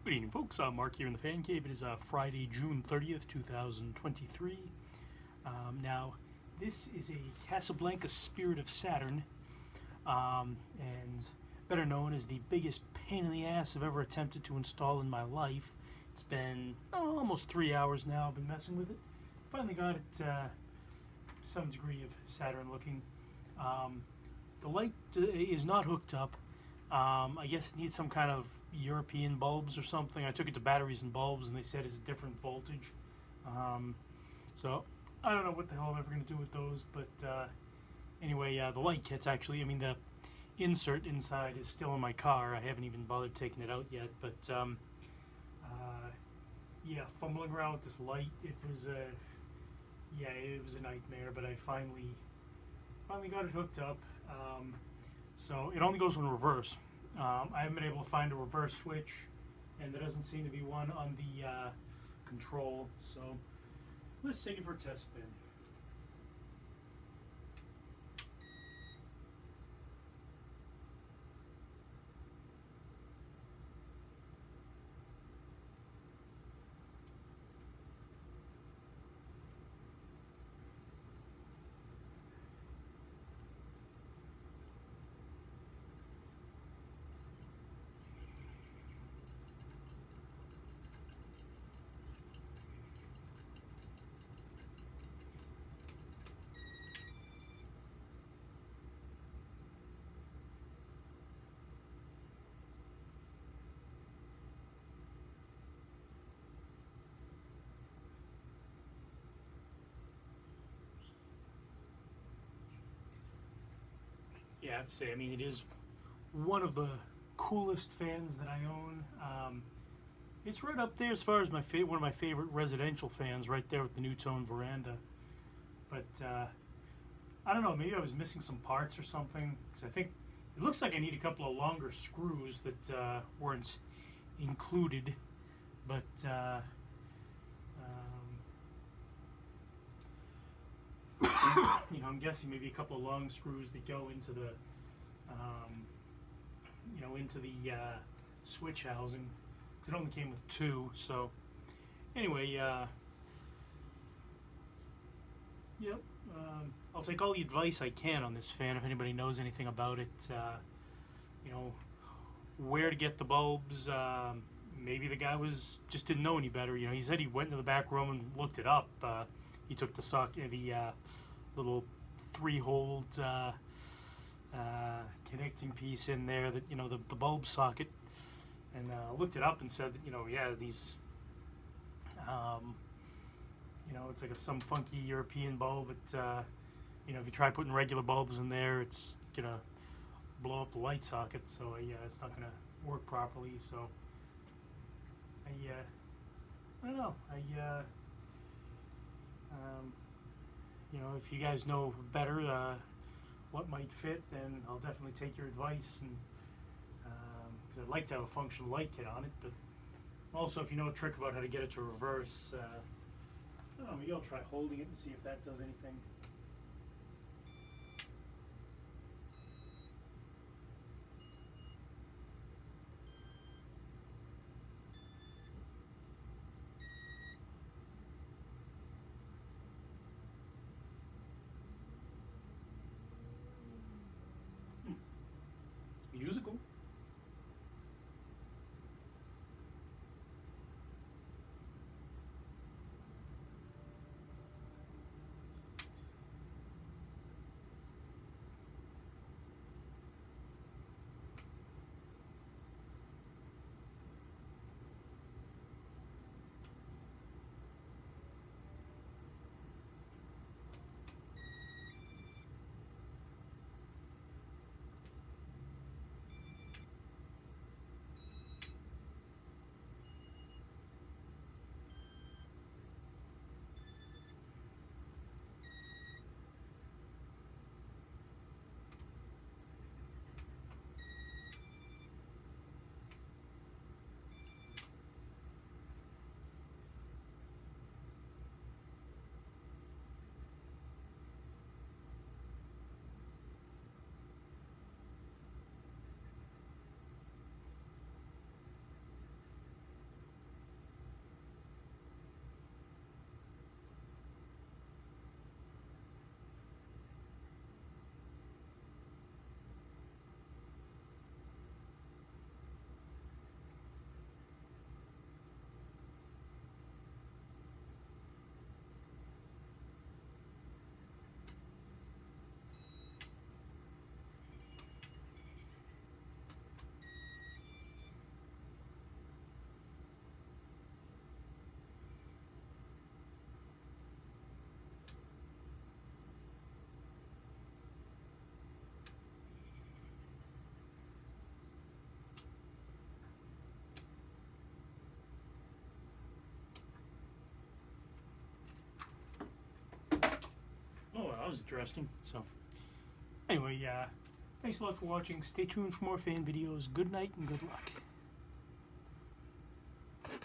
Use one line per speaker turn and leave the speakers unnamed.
Good evening, folks. Mark here in the Fan Cave. It is Friday, June 30th, 2023. Now, this is a Casablanca Spirit of Saturn, and better known as the biggest pain in the ass I've ever attempted to install in my life. It's been almost 3 hours now I've been messing with it. Finally got it some degree of Saturn looking. The light is not hooked up. I guess it needs some kind of European bulbs or something. I took it to batteries and bulbs, and they said it's a different voltage. So I don't know what the hell I'm ever going to do with those. But anyway, the light kit's actually, the insert inside is still in my car. I haven't even bothered taking it out yet. But yeah, fumbling around with this light, it was a nightmare. But I finally got it hooked up. So it only goes in reverse. I haven't been able to find a reverse switch, and there doesn't seem to be one on the control. So let's take it for a test spin. Yeah, I have to say, it is one of the coolest fans that I own. It's right up there as far as one of my favorite residential fans, right there with the Newtone veranda. But I don't know, maybe I was missing some parts or something, because I think it looks like I need a couple of longer screws that weren't included. But I'm guessing maybe a couple of long screws that go into the switch housing, because it only came with two. So anyway, yep. I'll take all the advice I can on this fan if anybody knows anything about it. Where to get the bulbs. Maybe the guy just didn't know any better. He said he went into the back room and looked it up. He took the little 3-hole connecting piece in there, that the bulb socket, and looked it up and said that these it's like some funky European bulb. But if you try putting regular bulbs in there, it's gonna blow up the light socket. So it's not gonna work properly. So I don't know. If you guys know better what might fit, then I'll definitely take your advice. And 'cause I'd like to have a functional light kit on it, but also if you know a trick about how to get it to reverse, I don't know, maybe I'll try holding it and see if that does anything. Musical. that was interesting. So, anyway, thanks a lot for watching. Stay tuned for more fan videos. Good night and good luck.